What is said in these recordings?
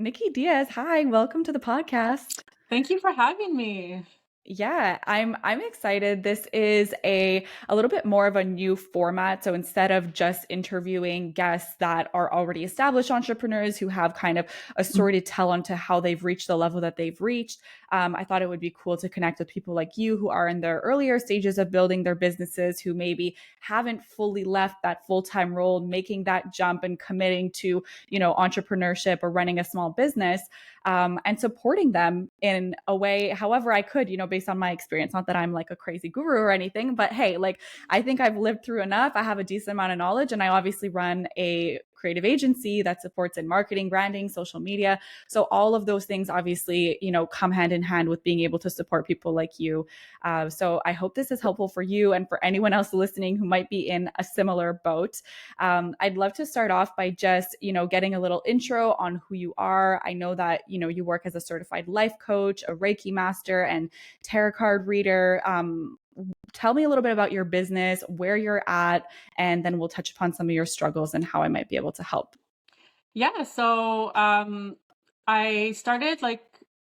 Nikki Diaz, hi, welcome to the podcast. Thank you for having me. Yeah, I'm excited. This is a little bit more of a new format. So instead of just interviewing guests that are already established entrepreneurs who have kind of a story to tell onto how they've reached the level that they've reached, I thought it would be cool to connect with people like you who are in their earlier stages of building their businesses, who maybe haven't fully left that full-time role, making that jump and committing to, entrepreneurship or running a small business, and supporting them in a way, however I could, based on my experience. Not that I'm like a crazy guru or anything, but hey, like I think I've lived through enough. I have a decent amount of knowledge, and I obviously run a creative agency that supports in marketing, branding, social media. So all of those things obviously, come hand in hand with being able to support people like you. So I hope this is helpful for you and for anyone else listening who might be in a similar boat. I'd love to start off by just, getting a little intro on who you are. I know that, you work as a certified life coach, a Reiki master, and tarot card reader. Tell me a little bit about your business, where you're at, and then we'll touch upon some of your struggles and how I might be able to help. Yeah, so I started like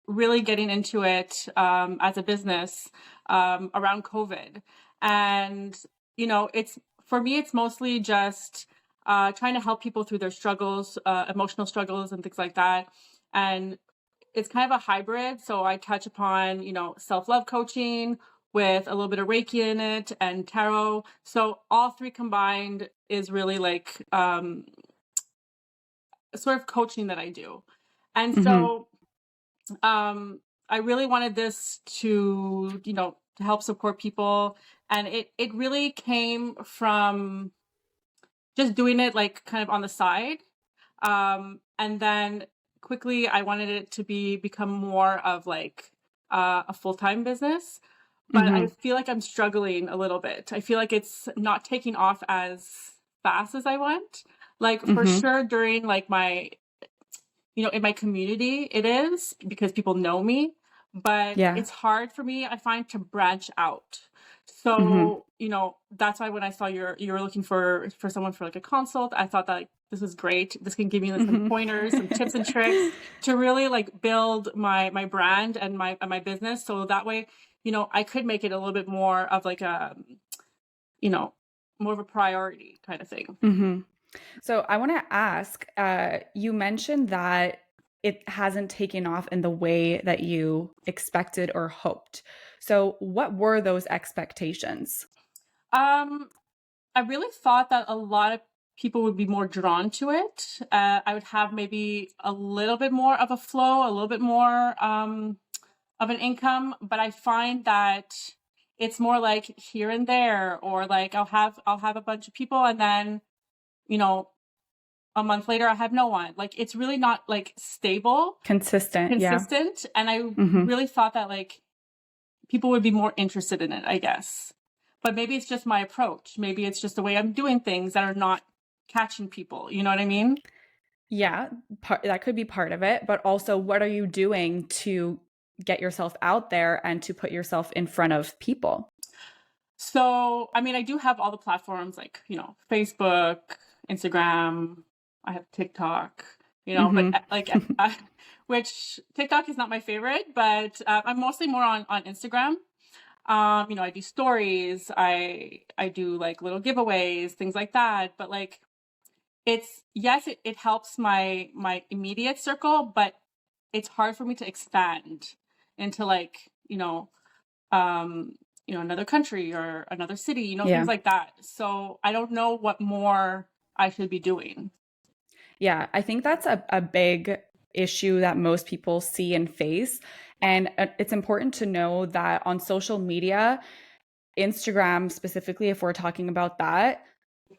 really getting into it as a business around COVID. And, it's for me, it's mostly just trying to help people through their struggles, emotional struggles, and things like that. And it's kind of a hybrid. So I touch upon, self-love coaching with a little bit of Reiki in it and tarot. So all three combined is really like sort of coaching that I do. And Mm-hmm. so I really wanted this to help support people. And it really came from just doing it like kind of on the side. And then quickly I wanted it to become more of like a full-time business. But I Mm-hmm. feel like I'm struggling a little bit. I feel like it's not taking off as fast as I want. Like for Mm-hmm. sure during like my in my community, it is because people know me, but Yeah. it's hard for me, I find, to branch out. Mm-hmm. So, that's why when I saw you were looking for someone for like a consult, I thought that like, this is great. This can give me like some Mm-hmm. pointers, some tips and tricks to really like build my brand and my business. So that way, I could make it a little bit more of like you know, more of a priority kind of thing. Mm-hmm. So I want to ask, you mentioned that it hasn't taken off in the way that you expected or hoped. So what were those expectations? Um, I really thought that a lot of people would be more drawn to it. I would have maybe a little bit more of a flow, a little bit more of an income, but I find that it's more like here and there, or like I'll have a bunch of people, and then you know a month later I have no one. Like it's really not like stable, Consistent, yeah. consistent, and I Mm-hmm. really thought that like people would be more interested in it, I guess. But maybe it's just my approach. Maybe it's just the way I'm doing things that are not catching people. You know what I mean? Yeah, that could be part of it, but also what are you doing to get yourself out there and to put yourself in front of people? So, I mean, I do have all the platforms like, Facebook, Instagram, I have TikTok, but Mm-hmm. which TikTok is not my favorite, but I'm mostly more on Instagram. I do stories, I do like little giveaways, things like that. But like it's yes, it helps my immediate circle, but it's hard for me to expand into like, um, another country or another city, things Yeah. like that. So I don't know what more I should be doing. Yeah, I think that's a big issue that most people see and face. And it's important to know that on social media, Instagram specifically, if we're talking about that,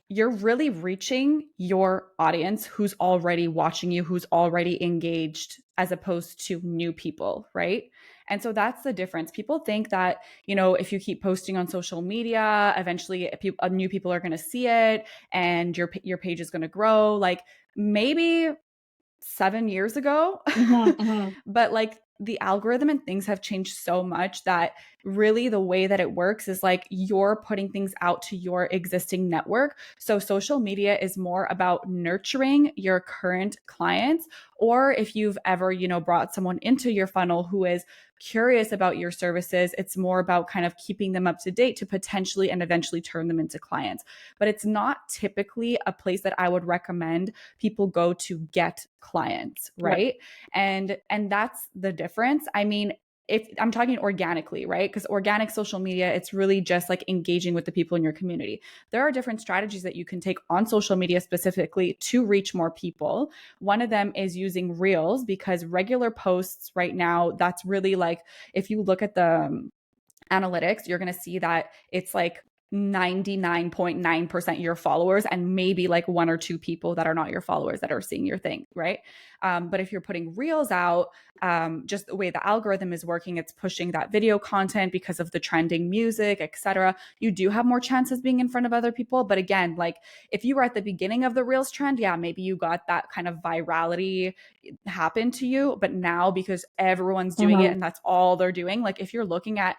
you're really reaching your audience who's already watching you, who's already engaged, as opposed to new people, right? And so that's the difference. People think that, if you keep posting on social media, eventually new people are going to see it and your page is going to grow. Like maybe 7 years ago. Hmm. Hmm. But like the algorithm and things have changed so much that really the way that it works is like you're putting things out to your existing network. So social media is more about nurturing your current clients, or if you've ever, brought someone into your funnel who is curious about your services, it's more about kind of keeping them up to date to potentially and eventually turn them into clients. But it's not typically a place that I would recommend people go to get clients, Right. right? And that's the difference. I mean, if I'm talking organically, right? Because organic social media, it's really just like engaging with the people in your community. There are different strategies that you can take on social media specifically to reach more people. One of them is using reels, because regular posts right now, that's really like, if you look at the analytics, you're going to see that it's like 99.9% your followers and maybe like one or two people that are not your followers that are seeing your thing, right? But if you're putting reels out, just the way the algorithm is working, it's pushing that video content because of the trending music, etc. You do have more chances being in front of other people. But again, like if you were at the beginning of the reels trend, yeah, maybe you got that kind of virality happen to you. But now, because everyone's doing it Mm-hmm. and that's all they're doing, like if you're looking at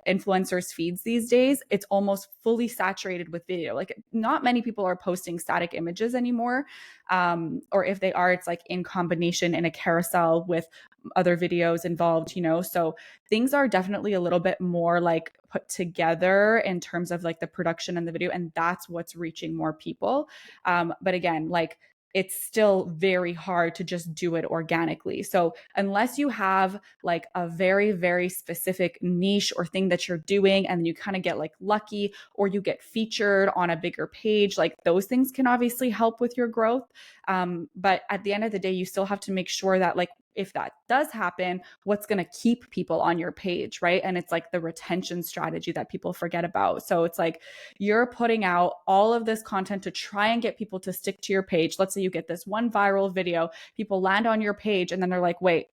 influencers feeds these days, it's almost fully saturated with video. Like not many people are posting static images anymore, or if they are, it's like in combination in a carousel with other videos involved, so things are definitely a little bit more like put together in terms of like the production and the video, and that's what's reaching more people. But again, like it's still very hard to just do it organically. So unless you have like a very, very specific niche or thing that you're doing, and then you kind of get like lucky or you get featured on a bigger page, like those things can obviously help with your growth. But at the end of the day, you still have to make sure that like if that does happen, what's going to keep people on your page, right? And it's like the retention strategy that people forget about. So it's like you're putting out all of this content to try and get people to stick to your page. Let's say you get this one viral video, people land on your page, and then they're like, wait,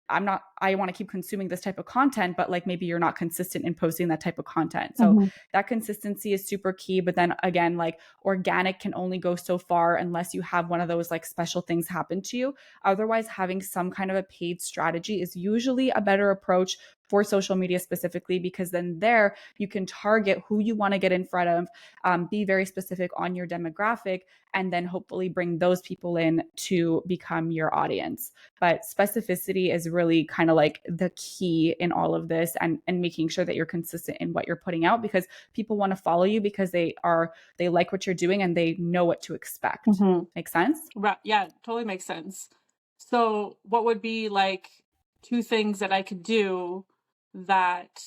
I want to keep consuming this type of content, but like maybe you're not consistent in posting that type of content. So Mm-hmm. that consistency is super key. But then again, like organic can only go so far unless you have one of those like special things happen to you. Otherwise, having some kind of a paid strategy is usually a better approach for social media specifically, because then there you can target who you want to get in front of, be very specific on your demographic, and then hopefully bring those people in to become your audience. But specificity is really kind of like the key in all of this, and making sure that you're consistent in what you're putting out, because people want to follow you because they like what you're doing and they know what to expect. Mm-hmm. Make sense? Right. Yeah, totally makes sense. So what would be like two things that I could do that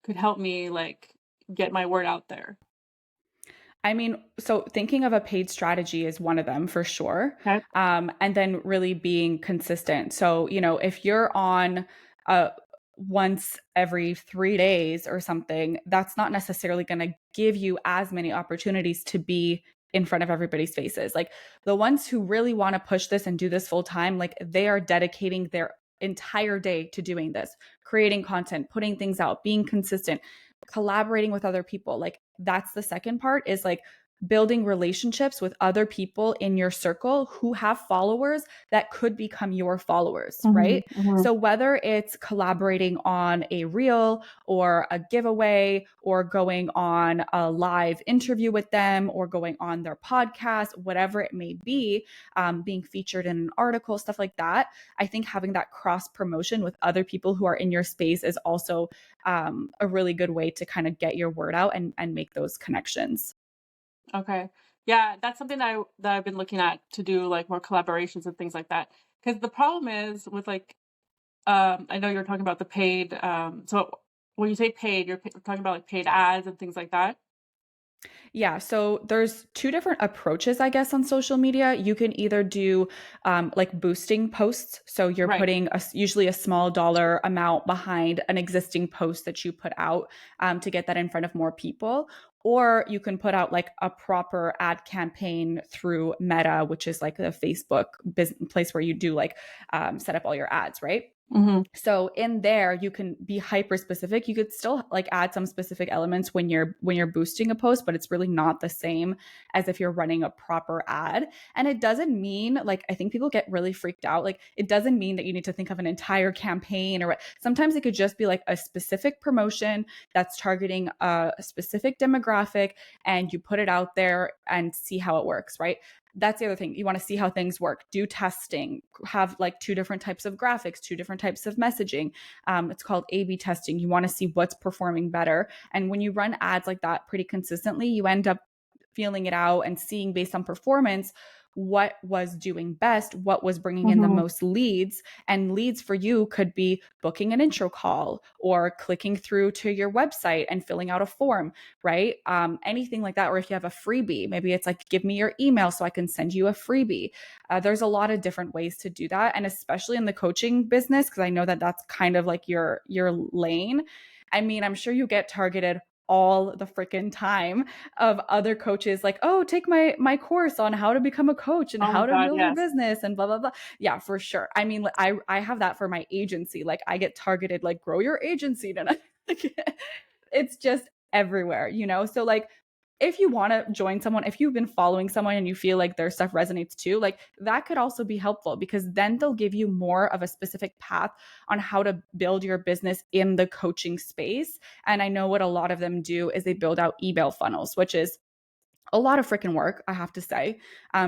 could help me like get my word out there? I mean, so thinking of a paid strategy is one of them for sure. Okay. And then really being consistent. So, if you're on once every 3 days or something, that's not necessarily going to give you as many opportunities to be in front of everybody's faces. Like the ones who really want to push this and do this full time, like they are dedicating their entire day to doing this, creating content, putting things out, being consistent, collaborating with other people. Like that's the second part, is like building relationships with other people in your circle who have followers that could become your followers, Mm-hmm. right? Mm-hmm. So whether it's collaborating on a reel or a giveaway, or going on a live interview with them, or going on their podcast, whatever it may be, being featured in an article, stuff like that. I think having that cross promotion with other people who are in your space is also a really good way to kind of get your word out and make those connections. Okay. Yeah, that's something that I've been looking at to do like more collaborations and things like that. Because the problem is with like I know you're talking about the paid so when you say paid, you're talking about like paid ads and things like that. Yeah, so there's two different approaches, I guess, on social media. You can either do like boosting posts. So you're Right. putting usually a small dollar amount behind an existing post that you put out, to get that in front of more people. Or you can put out like a proper ad campaign through Meta, which is like the Facebook business place where you do like set up all your ads, right? Mm-hmm. So in there, you can be hyper specific. You could still like add some specific elements when you're boosting a post, but it's really not the same as if you're running a proper ad. And it doesn't mean, like, I think people get really freaked out. Like, it doesn't mean that you need to think of an entire campaign, or sometimes it could just be like a specific promotion that's targeting a specific demographic, and you put it out there and see how it works, right? That's the other thing. You want to see how things work, do testing, have like two different types of graphics, two different types of messaging. It's called A/B testing. You want to see what's performing better. And when you run ads like that pretty consistently, you end up feeling it out and seeing based on performance what was doing best, what was bringing in the Mm-hmm. most leads. And leads for you could be booking an intro call or clicking through to your website and filling out a form, right? Anything like that. Or if you have a freebie, maybe it's like, give me your email so I can send you a freebie. There's a lot of different ways to do that. And especially in the coaching business, because I know that that's kind of like your lane. I mean, I'm sure you get targeted all the freaking time of other coaches like, oh, take my course on how to become a coach and Oh my how to God, build your yes. business and blah blah blah. Yeah, for sure. I mean, I have that for my agency. Like, I get targeted like, grow your agency tonight. It's just everywhere, you know? So like, if you want to join someone, if you've been following someone and you feel like their stuff resonates too, like, that could also be helpful, because then they'll give you more of a specific path on how to build your business in the coaching space. And I know what a lot of them do is they build out email funnels, which is a lot of freaking work, I have to say.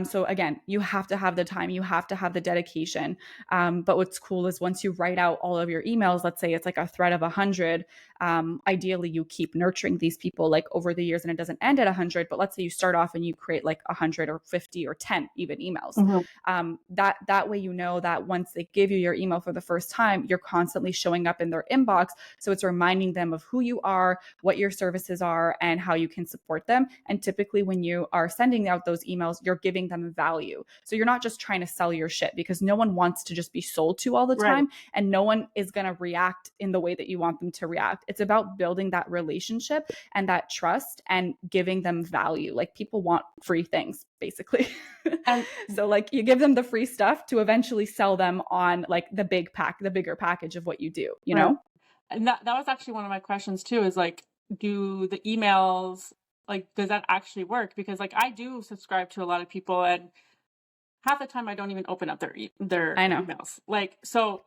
So again, you have to have the time, you have to have the dedication. But what's cool is once you write out all of your emails, let's say it's like a thread of 100. Ideally, you keep nurturing these people like over the years, and it doesn't end at 100. But let's say you start off and you create like 100 or 50 or 10 even emails. Mm-hmm. That way, you know that once they give you your email for the first time, you're constantly showing up in their inbox. So it's reminding them of who you are, what your services are, and how you can support them. And typically, when you are sending out those emails, you're giving them value. So you're not just trying to sell your shit, because no one wants to just be sold to all the Right. time, and no one is going to react in the way that you want them to react. It's about building that relationship and that trust and giving them value. Like, people want free things, basically. And So like, you give them the free stuff to eventually sell them on like the bigger package of what you do, you right. know? And that was actually one of my questions too, is like, do the emails, like, does that actually work? Because like, I do subscribe to a lot of people, and half the time I don't even open up their I know. emails. Like, so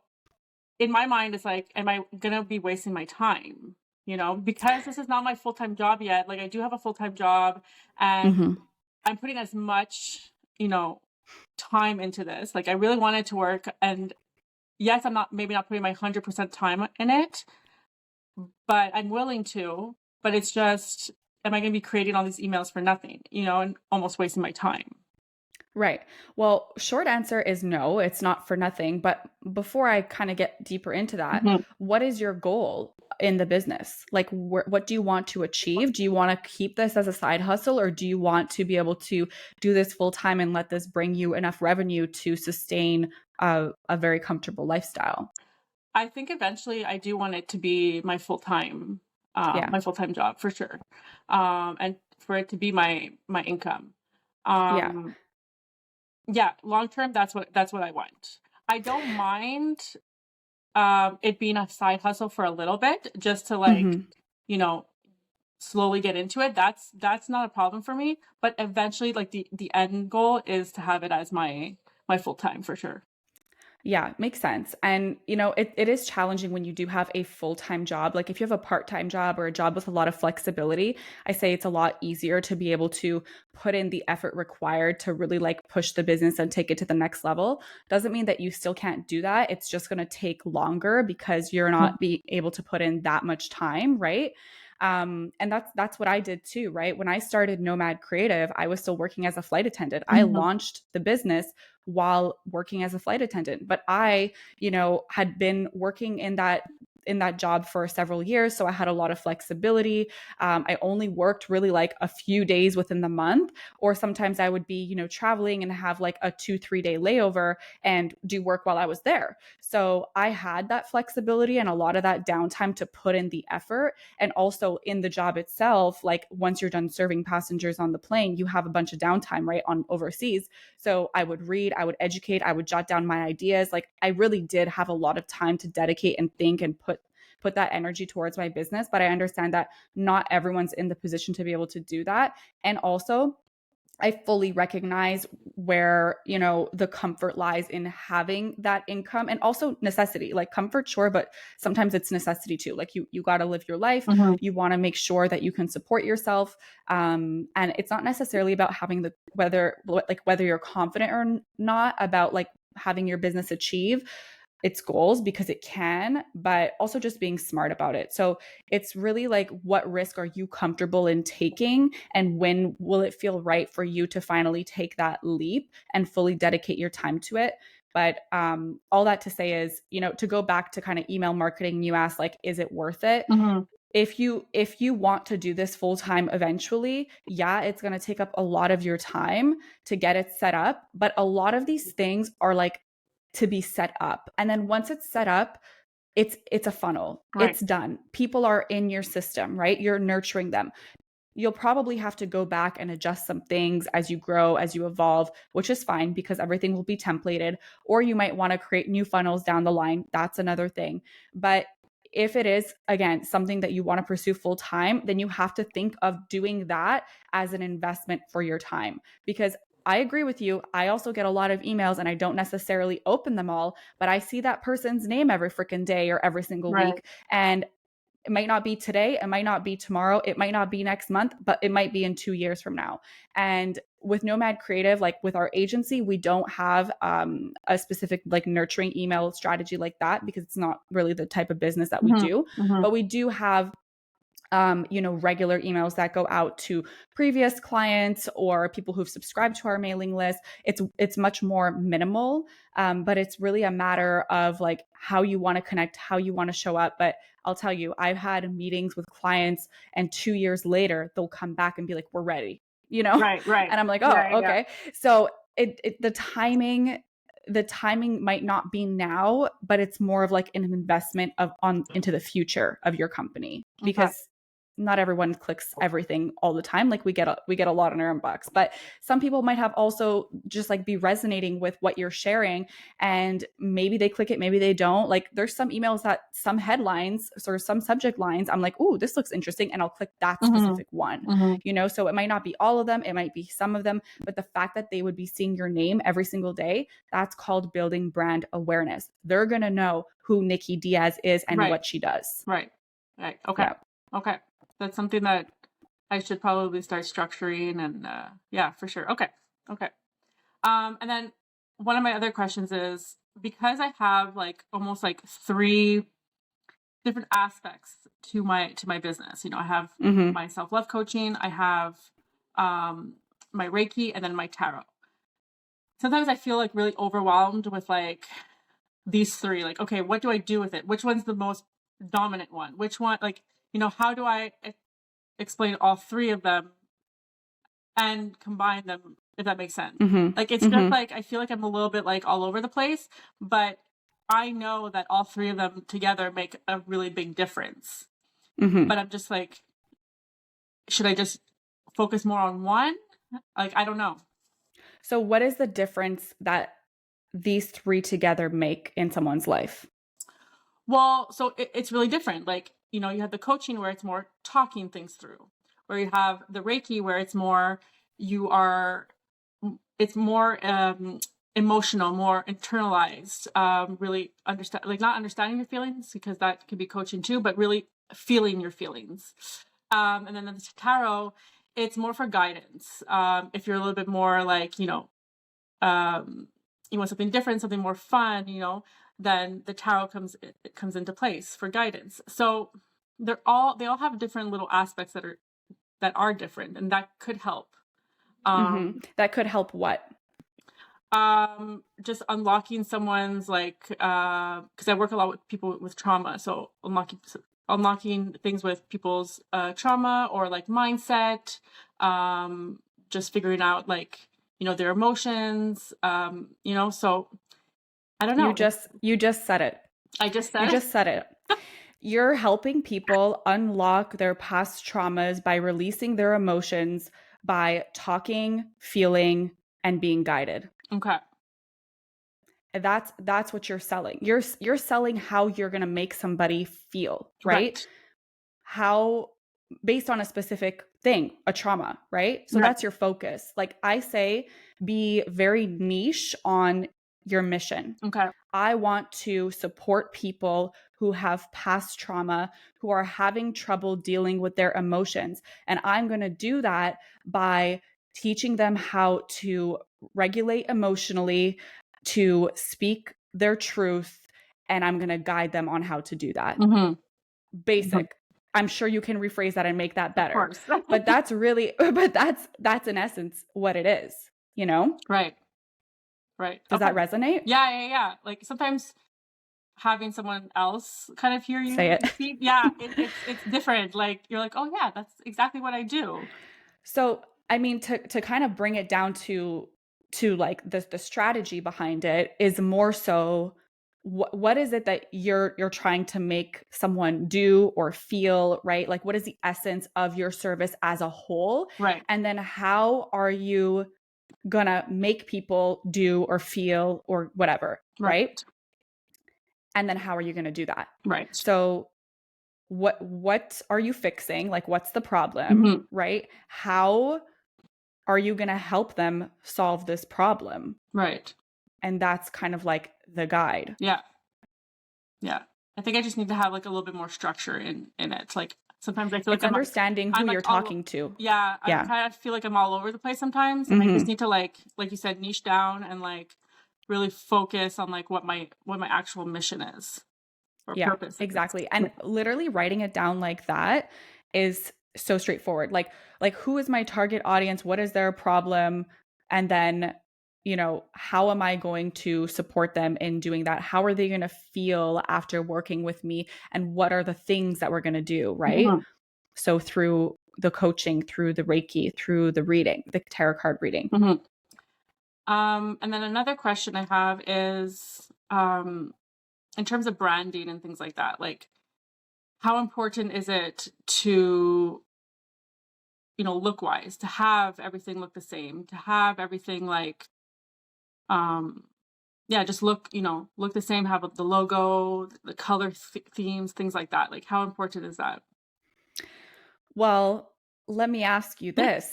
in my mind, it's like, am I gonna be wasting my time? You know, because this is not my full-time job yet. Like, I do have a full-time job, and Mm-hmm. I'm putting as much, time into this. Like, I really want it to work. And yes, I'm not, maybe not putting my 100% time in it, but I'm willing to. But it's just, am I going to be creating all these emails for nothing, and almost wasting my time? Right. Well, short answer is no, it's not for nothing. But before I kind of get deeper into that, Mhm. what is your goal in the business? Like, what do you want to achieve? Do you want to keep this as a side hustle, or do you want to be able to do this full time and let this bring you enough revenue to sustain a very comfortable lifestyle? I think eventually I do want it to be Yeah. my full-time job for sure. And for it to be my income. Yeah. Um, yeah, long term, that's what I want. I don't mind it being a side hustle for a little bit, just to like, Hmm. you know, slowly get into it. That's not a problem for me. But eventually, like, the end goal is to have it as my full time for sure. Yeah, makes sense. And, it is challenging when you do have a full time job. Like, if you have a part time job or a job with a lot of flexibility, I say it's a lot easier to be able to put in the effort required to really like push the business and take it to the next level. Doesn't mean that you still can't do that. It's just going to take longer because you're Mhm. not being able to put in that much time, right? And that's what I did too, right? When I started Nomad Creative, I was still working as a flight attendant. I Mhm. launched the business while working as a flight attendant. But I, had been working in that in that job for several years, so I had a lot of flexibility. I only worked really like a few days within the month, or sometimes I would be, traveling and have like a 2-3 day layover and do work while I was there. So I had that flexibility and a lot of that downtime to put in the effort. And also in the job itself, like once you're done serving passengers on the plane, you have a bunch of downtime, right, on overseas. So I would read, I would educate, I would jot down my ideas. Like I really did have a lot of time to dedicate and think and put that energy towards my business. But I understand that not everyone's in the position to be able to do that. And also, I fully recognize where, the comfort lies in having that income, and also necessity. Like comfort, sure, but sometimes it's necessity too. Like you got to live your life. Mm-hmm. You want to make sure that you can support yourself. And it's not necessarily about having whether you're confident or not about like having your business achieve its goals, because it can, but also just being smart about it. So it's really like, what risk are you comfortable in taking, and when will it feel right for you to finally take that leap and fully dedicate your time to it? But all that to say is, to go back to kind of email marketing, you asked like, is it worth it? Mm-hmm. If you want to do this full time eventually, yeah, it's going to take up a lot of your time to get it set up, but a lot of these things are like to be set up. And then once it's set up, it's a funnel. Right. It's done. People are in your system, right? You're nurturing them. You'll probably have to go back and adjust some things as you grow, as you evolve, which is fine because everything will be templated. Or you might want to create new funnels down the line. That's another thing. But if it is, again, something that you want to pursue full time, then you have to think of doing that as an investment for your time. Because I agree with you. I also get a lot of emails and I don't necessarily open them all, but I see that person's name every freaking day or every single Right. week. And it might not be today, it might not be tomorrow, it might not be next month, but it might be in 2 years from now. And with Nomad Creative, like with our agency, we don't have a specific like nurturing email strategy like that, because it's not really the type of business that we do. Mm-hmm. Mm-hmm. But we do have regular emails that go out to previous clients or people who've subscribed to our mailing list. It's much more minimal, but it's really a matter of like how you want to connect, how you want to show up. But I'll tell you, I've had meetings with clients, and 2 years later, they'll come back and be like, "We're ready," Right. Right. and I'm like, "Oh, Yeah. Yeah. okay." So the timing might not be now, but it's more of like an investment into the future of your company, Okay. because not everyone clicks everything all the time. Like we get a lot in our inbox, but some people might have also just like be resonating with what you're sharing, and maybe they click it, maybe they don't. Like there's some emails that some headlines or some subject lines, I'm like, "Ooh, this looks interesting," and I'll click that Mm-hmm. specific one. Mm-hmm. So it might not be all of them, it might be some of them, but the fact that they would be seeing your name every single day, that's called building brand awareness. They're going to know who Nikki Diaz is and Right. what she does. Right. Right. Okay. Yeah. Okay. That's something that I should probably start structuring, and yeah, for sure. Okay. Okay. And then one of my other questions is, because I have like almost like three different aspects to my business. I have Mm-hmm. my self-love coaching, I have my Reiki, and then my tarot. Sometimes I feel like really overwhelmed with like these three. Like, okay, what do I do with it? Which one's the most dominant one? Which one, like, how do I explain all three of them and combine them, if that makes sense? Mm-hmm. Like, it's just like, I feel like I'm a little bit like all over the place, but I know that all three of them together make a really big difference. Mm-hmm. But I'm just like, should I just focus more on one? Like, I don't know. So what is the difference that these three together make in someone's life? Well, so it's really different. Like, you have the coaching where it's more talking things through, where you have the Reiki where it's more, it's more emotional, more internalized, really understand, like not understanding your feelings, because that can be coaching too, but really feeling your feelings. And then the tarot, it's more for guidance. If you're a little bit more like, you want something different, something more fun, then the tarot comes into place for guidance. So they all have different little aspects that are different, and that could help. That could help what? Just unlocking someone's like, because I work a lot with people with trauma, so unlocking things with people's trauma or like mindset, just figuring out like, their emotions, so I don't You know. just said it. I just You said it. just said it. You're helping people unlock their past traumas by releasing their emotions, by talking, feeling, and being guided. Okay. That's what you're selling. You're selling how you're going to make somebody feel, right? Right. How, based on a specific thing, a trauma, right? So Right. that's your focus. Like I say, be very niche on your mission. Okay. I want to support people who have past trauma, who are having trouble dealing with their emotions. And I'm going to do that by teaching them how to regulate emotionally, to speak their truth, and I'm going to guide them on how to do that. Mm-hmm. Mm-hmm. Basic. I'm sure you can rephrase that and make that Of better. course. But that's really but that's in essence what it is, you know? Right. Right. Does Okay. that resonate? Yeah. Yeah. Yeah. Like sometimes having someone else kind of hear Say you it. speak, yeah, it's different. Like you're like, oh yeah, that's exactly what I do. So, I mean, to kind of bring it down to like the strategy behind it is more so what is it that you're trying to make someone do or feel, right? Like what is the essence of your service as a whole? Right. And then how are you gonna make people do or feel or whatever, Right. right? And then how are you gonna do that? Right. So what are you fixing? Like what's the problem, Mm-hmm. right? How are you going to help them solve this problem? Right. And that's kind of like the guide. Yeah. Yeah. I think I just need to have like a little bit more structure in it. Like sometimes I feel like It's understanding who I'm like you're all, talking to. yeah, I Yeah. kind of feel like I'm all over the place sometimes, and I just Mm-hmm. need to like you said, niche down and like really focus on like what my actual mission is or Yeah, purpose is. exactly. And literally writing it down like that is so straightforward. Like who is my target audience? What is their problem? And then, how am I going to support them in doing that? How are they going to feel after working with me? And what are the things that we're going to do, right? Mm-hmm. So through the coaching, through the Reiki, through the reading, the tarot card reading. Mm-hmm. And then another question I have is, in terms of branding and things like that, like how important is it to, look wise, to have everything look the same, to have everything like, um, yeah, just look the same, have the logo, the color themes, things like that. Like how important is that? Well, let me ask you this.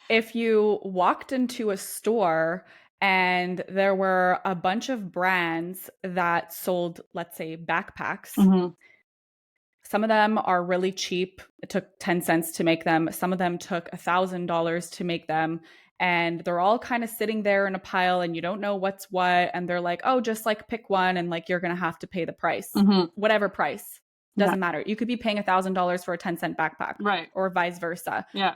If you walked into a store and there were a bunch of brands that sold, let's say, backpacks, Mm-hmm. some of them are really cheap. It took 10 cents to make them. Some of them took $1,000 to make them. And they're all kind of sitting there in a pile and you don't know what's what. And they're like, oh, just like pick one and like you're going to have to pay the price, Mm-hmm. whatever price. Yeah. Doesn't matter. You could be paying $1,000 for a 10-cent backpack Right. or vice versa. Yeah.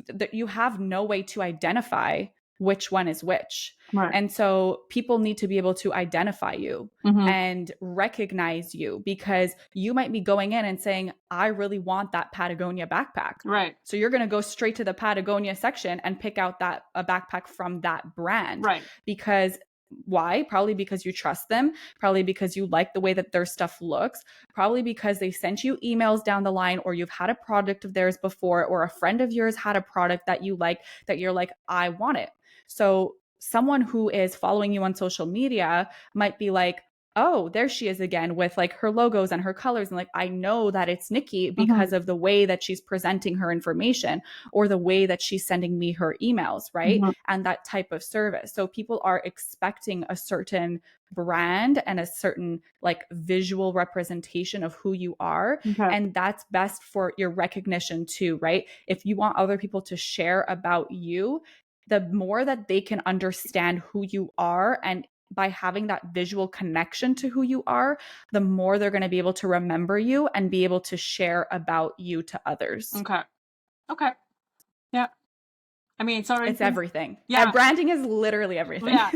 That you have no way to identify which one is which. Right. And so people need to be able to identify you Mm-hmm. and recognize you because you might be going in and saying, I really want that Patagonia backpack. Right. So you're going to go straight to the Patagonia section and pick out a backpack from that brand. Right. Because why? Probably because you trust them, probably because you like the way that their stuff looks, probably because they sent you emails down the line, or you've had a product of theirs before, or a friend of yours had a product that you like, that you're like, I want it. So someone who is following you on social media might be like, oh, there she is again with like her logos and her colors. And like, I know that it's Nikki because Mm-hmm. of the way that she's presenting her information or the way that she's sending me her emails, right? Mm-hmm. And that type of service. So people are expecting a certain brand and a certain like visual representation of who you are. Okay. And that's best for your recognition too, right? If you want other people to share about you, the more that they can understand who you are, and by having that visual connection to who you are, the more they're going to be able to remember you and be able to share about you to others. Okay. Okay. Yeah. I mean, so It's everything. yeah, And branding is literally everything. yeah,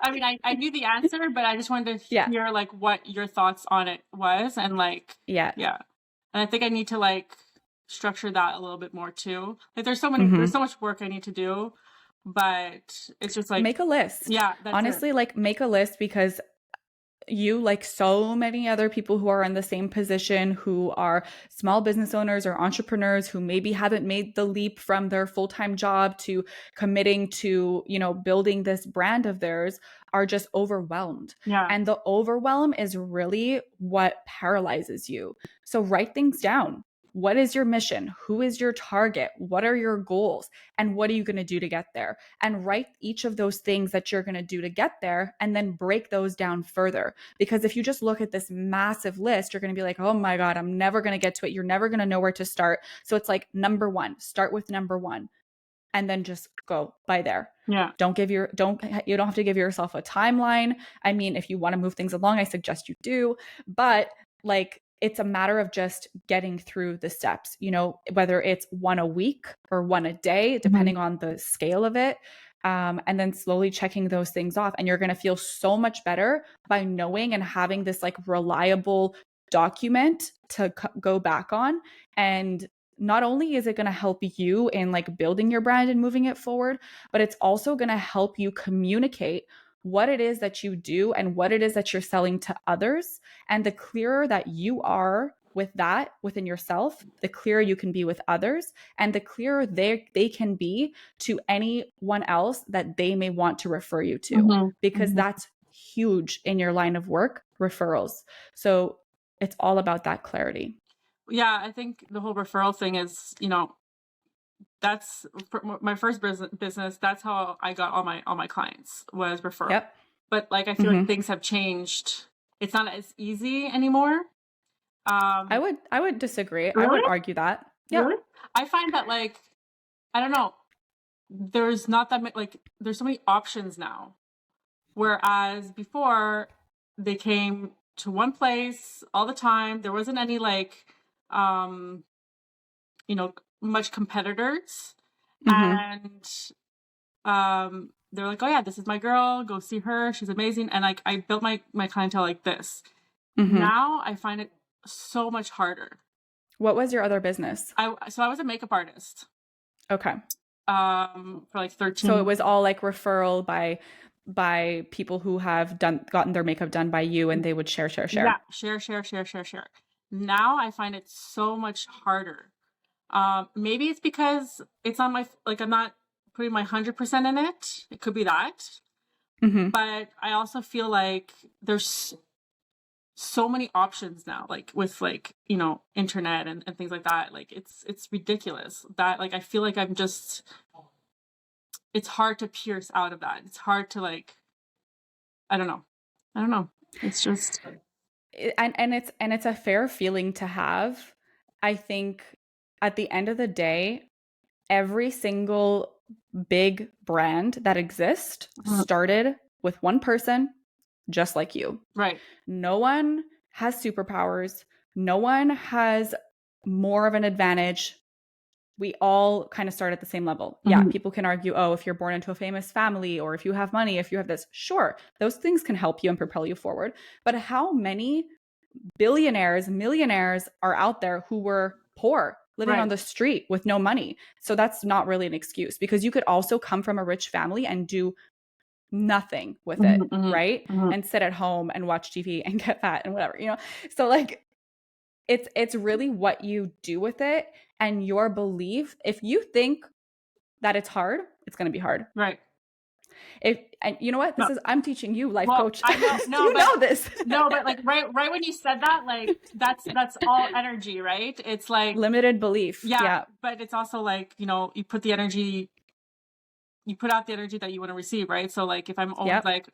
I mean, I knew the answer, but I just wanted to Yeah. hear like what your thoughts on it was, and like, Yeah. yeah, and I think I need to like structure that a little bit more too. Like, there's Mm-hmm. so much work I need to do, but it's just like, Make a list. yeah, that's it. Honestly, like make a list, because you, like so many other people who are in the same position, who are small business owners or entrepreneurs who maybe haven't made the leap from their full-time job to committing to, building this brand of theirs, are just overwhelmed. Yeah. And the overwhelm is really what paralyzes you. So write things down. What is your mission? Who is your target? What are your goals? And what are you going to do to get there? And write each of those things that you're going to do to get there, and then break those down further. Because if you just look at this massive list, you're going to be like, oh my God, I'm never going to get to it. You're never going to know where to start. So it's like, number one, start with number one, and then just go by there. Yeah. You don't have to give yourself a timeline. I mean, if you want to move things along, I suggest you do, but like, it's a matter of just getting through the steps, whether it's one a week or one a day, Mhm. depending on the scale of it. And then slowly checking those things off. And you're going to feel so much better by knowing and having this like reliable document to go back on. And not only is it going to help you in like building your brand and moving it forward, but it's also going to help you communicate what it is that you do and what it is that you're selling to others. And the clearer that you are with that within yourself, the clearer you can be with others, and the clearer they can be to anyone else that they may want to refer you to, Mhm. because Mhm. that's huge in your line of work, referrals. So it's all about that clarity. Yeah, I think the whole referral thing is, that's for my first business. That's how I got all my clients, was referral. Yep. But like, I feel like Mm-hmm. things have changed. It's not as easy anymore. I would disagree. I Really? would argue that. Yeah. Really? I find that like, I don't know, there's not that many, like, there's so many options now. Whereas before, they came to one place all the time. There wasn't any like, um, much competitors. Mm-hmm. And they're like, oh yeah, this is my girl, go see her, she's amazing. And like, I built my clientele like this. Mm-hmm. Now I find it so much harder. What was your other business? So I was a makeup artist Okay. for like So it 13. was all like referral by people who have gotten their makeup done by you, and they would share, share, Yeah, share. share. Now I find it so much harder. Maybe it's because it's not like, I'm not putting my 100% in it. It could be that. Mm-hmm. But I also feel like there's so many options now, like with like, internet and things like that. Like, it's ridiculous that like, I feel like it's hard to pierce out of that. It's hard to like, I don't know. I don't know. It's just, And it's a fair feeling to have. I think at the end of the day, every single big brand that exists started with one person just like you. right. No one has superpowers. No one has more of an advantage. We all kind of start at the same level. Yeah, Mhm. people can argue, oh, if you're born into a famous family, or if you have money, if you have this, sure, those things can help you and propel you forward. But how many billionaires, millionaires are out there who were poor, living on Right. the street with no money? So that's not really an excuse, because you could also come from a rich family and do nothing with it, Mhm, mhm, right? mhm. And sit at home and watch TV and get fat and whatever. So like, it's really what you do with it and your belief. If you think that it's hard, it's going to be hard. Right. And you know what? No. I'm teaching you, life Well, coach. I know, no, You but know this. no, but like, right when you said that, like, that's all energy, right? It's like, Limited belief. yeah, Yeah. but it's also like, you put the energy, you put out the energy that you want to receive, right? So like, if I'm always Yep. like,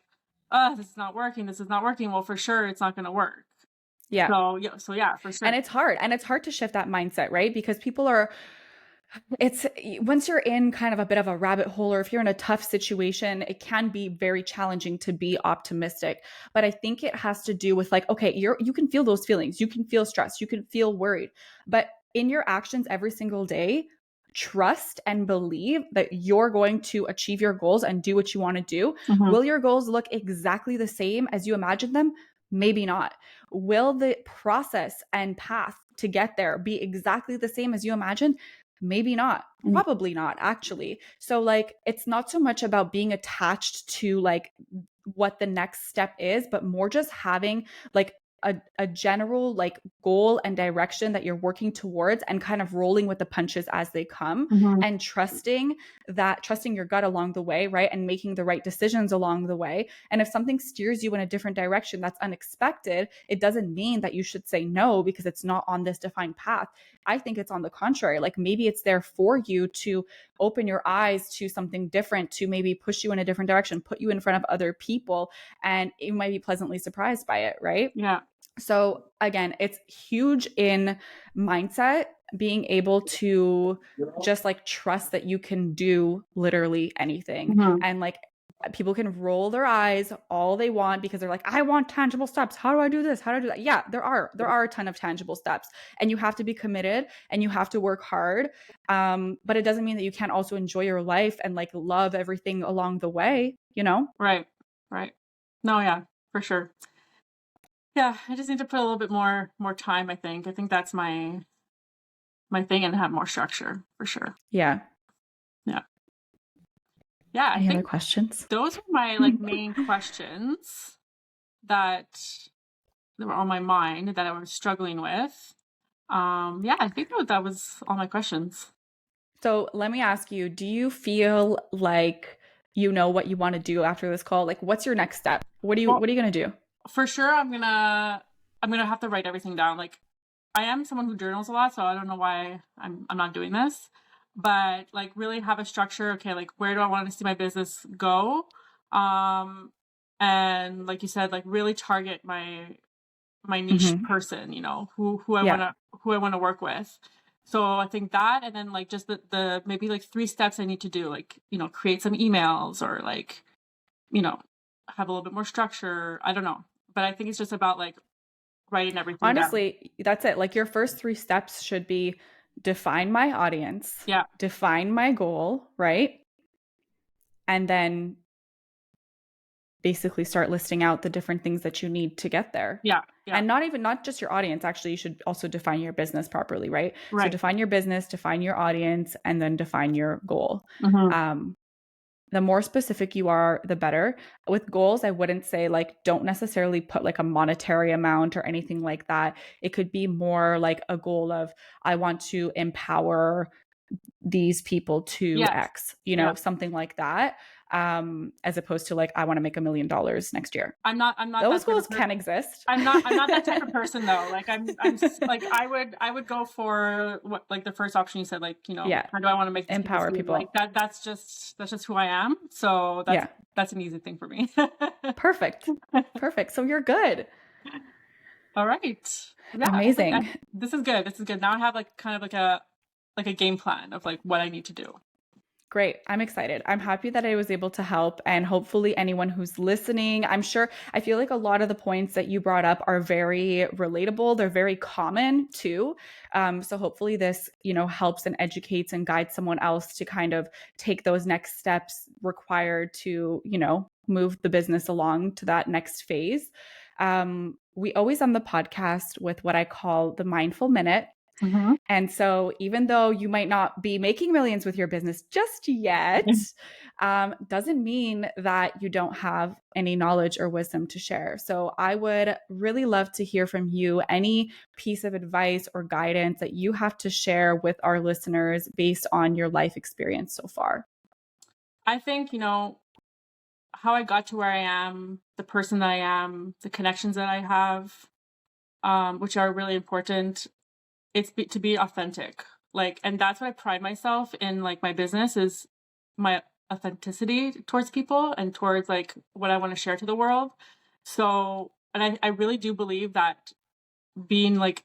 oh, this is not working, well, for sure it's not going to work. Yeah. So yeah, for sure. And it's hard. And it's hard to shift that mindset, right? Because people are, it's once you're in kind of a bit of a rabbit hole, or if you're in a tough situation, it can be very challenging to be optimistic. But I think it has to do with like, okay, you can feel those feelings, you can feel stressed, you can feel worried, but in your actions every single day, trust and believe that you're going to achieve your goals and do what you want to do. Mm-hmm. Will your goals look exactly the same as you imagined them? Maybe not. Will the process and path to get there be exactly the same as you imagined? Maybe not. Probably not, actually. So, like, it's not so much about being attached to like what the next step is, but more just having like a general like goal and direction that you're working towards and kind of rolling with the punches as they come, Mm-hmm. and trusting your gut along the way, right? And making the right decisions along the way. And if something steers you in a different direction that's unexpected, it doesn't mean that you should say no because it's not on this defined path. I think it's on the contrary. Like maybe it's there for you to open your eyes to something different, to maybe push you in a different direction, put you in front of other people, and you might be pleasantly surprised by it, right? Yeah. So again, it's huge in mindset, being able to just like trust that you can do literally anything. Mm-hmm. And like people can roll their eyes all they want because they're like, I want tangible steps. How do I do this? How do I do that? Yeah, there are a ton of tangible steps, and you have to be committed and you have to work hard. But it doesn't mean that you can't also enjoy your life and like love everything along the way, you know? Right. Right. No, yeah, for sure. Yeah, I just need to put a little bit more time, I think. I think that's my thing, and have more structure for sure. Yeah. Yeah. Yeah, I Any other think questions? those were my like main questions that were on my mind that I was struggling with. Yeah, I think that was all my questions. So let me ask you, do you feel like you know what you want to do after this call? Like what's your next step? Well, What are you going to do? for sure I'm gonna have to write everything down. Like I am someone who journals a lot, so I don't know why I'm not doing this. But like really have a structure. Okay, like where do I want to see my business go? And like you said, like really target my niche Mm-hmm. person, you know, who I Yeah. want to work with. So I think that, and then like just the maybe like 3 steps I need to do, like, you know, create some emails, or like, you know, have a little bit more structure. I don't know. But I think it's just about like writing everything down. Honestly, that's it. Like your first 3 steps should be define my audience, Yeah. define my goal, right? And then basically start listing out the different things that you need to get there. Yeah. Yeah. And not just your audience, actually, you should also define your business properly, right? So Right. define your business, define your audience, and then define your goal. Mm-hmm. The more specific you are, the better. With goals, I wouldn't say like don't necessarily put like a monetary amount or anything like that. It could be more like a goal of I want to empower these people to Yes. X, you Yeah. know, something like that. As opposed to like I want to make $1 million next year. I'm not Those that type goals of person. can exist. I'm not that type of person though. Like like I would go for what, like the first option you said, like, you know, Yeah. how do I want to make these people Empower feel? Like people. that's just who I am. So Yeah. that's an easy thing for me. Perfect. Perfect. So you're good. All right. Yeah, I think Amazing. this is good. This is good. Now I have like kind of like a game plan of like what I need to do. Great. I'm excited. I'm happy that I was able to help. And hopefully, anyone who's listening, I feel like a lot of the points that you brought up are very relatable. They're very common too. So hopefully, this, you know, helps and educates and guides someone else to kind of take those next steps required to, you know, move the business along to that next phase. We always end the podcast with what I call the mindful minute. Mm-hmm. And so, even though you might not be making millions with your business just yet, doesn't mean that you don't have any knowledge or wisdom to share. So, I would really love to hear from you any piece of advice or guidance that you have to share with our listeners based on your life experience so far. I think, you know, how I got to where I am, the person that I am, the connections that I have, which are really important. To be authentic. Like, and that's what I pride myself in, like my business is my authenticity towards people and towards like what I want to share to the world. So, and I really do believe that being like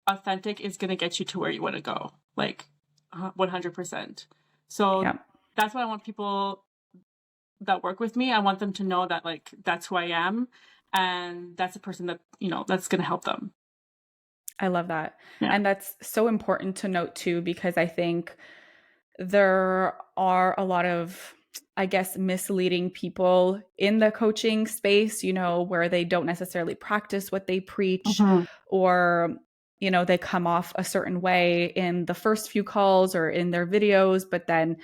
authentic is going to get you to where you want to go, like 100%. So Yeah. that's what I want people that work with me. I want them to know that like that's who I am, and that's a person that, you know, that's going to help them. I love that. Yeah. And that's so important to note too, because I think there are a lot of, I guess, misleading people in the coaching space, where they don't necessarily practice what they preach, Mhm. or, they come off a certain way in the first few calls or in their videos, but then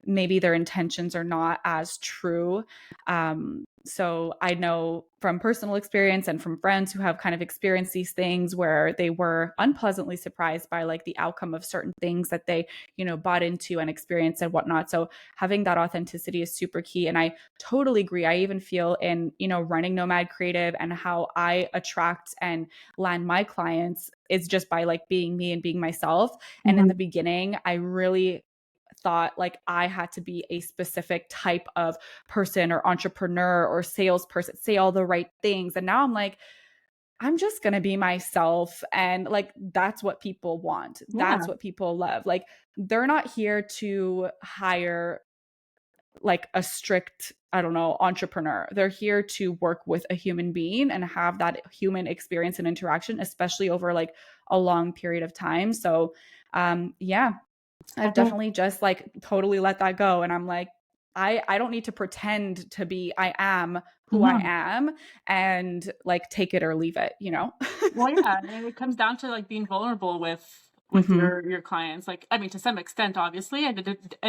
maybe their intentions are not as true. So I know from personal experience and from friends who have kind of experienced these things where they were unpleasantly surprised by like the outcome of certain things that they, bought into and experienced and whatnot. So having that authenticity is super key. And I totally agree. I even feel in, running Nomad Creative and how I attract and land my clients is just by like being me and being myself. And in Mhm. the beginning, I really thought like I had to be a specific type of person or entrepreneur or salesperson, say all the right things. And now I'm like, I'm just going to be myself. And like, that's what people want. That's Yeah. what people love. Like, they're not here to hire like a strict, I don't know, entrepreneur. They're here to work with a human being and have that human experience and interaction, especially over like a long period of time. So, yeah, I I've think definitely just like totally let that go. And I'm like, I don't need to pretend to be, I am who I mhm. am, and like take it or leave it, Well, yeah, and it comes down to like being vulnerable with Hmm. your clients. Like, I mean, to some extent, obviously, and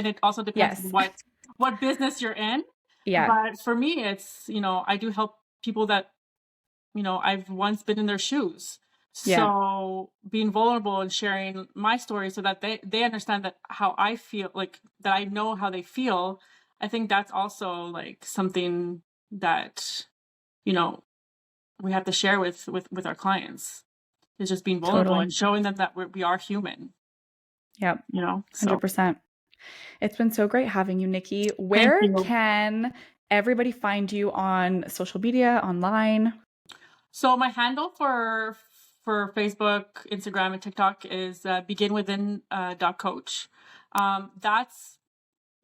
it also depends on Yes. what business you're in. Yeah. But for me, it's, I do help people that, I've once been in their shoes. Yeah. So being vulnerable and sharing my story so that they understand that how I feel, like that I know how they feel. I think that's also like something that, you know, we have to share with our clients, is just being vulnerable Totally. and showing them that we are human, Yeah. so 100%. It's been so great having you, Nikki. thank Where you. can everybody find you on social media, online? So my handle for Facebook, Instagram, and TikTok is begin within dot coach. That's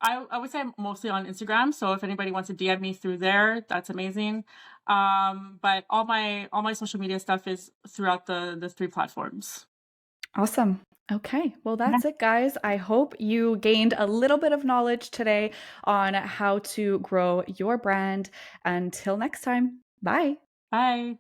I would say I'm mostly on Instagram. So if anybody wants to DM me through there, that's amazing. But all my social media stuff is throughout the three platforms. Awesome. Okay. Well, Yeah. that's it, guys. I hope you gained a little bit of knowledge today on how to grow your brand. Until next time, bye. Bye.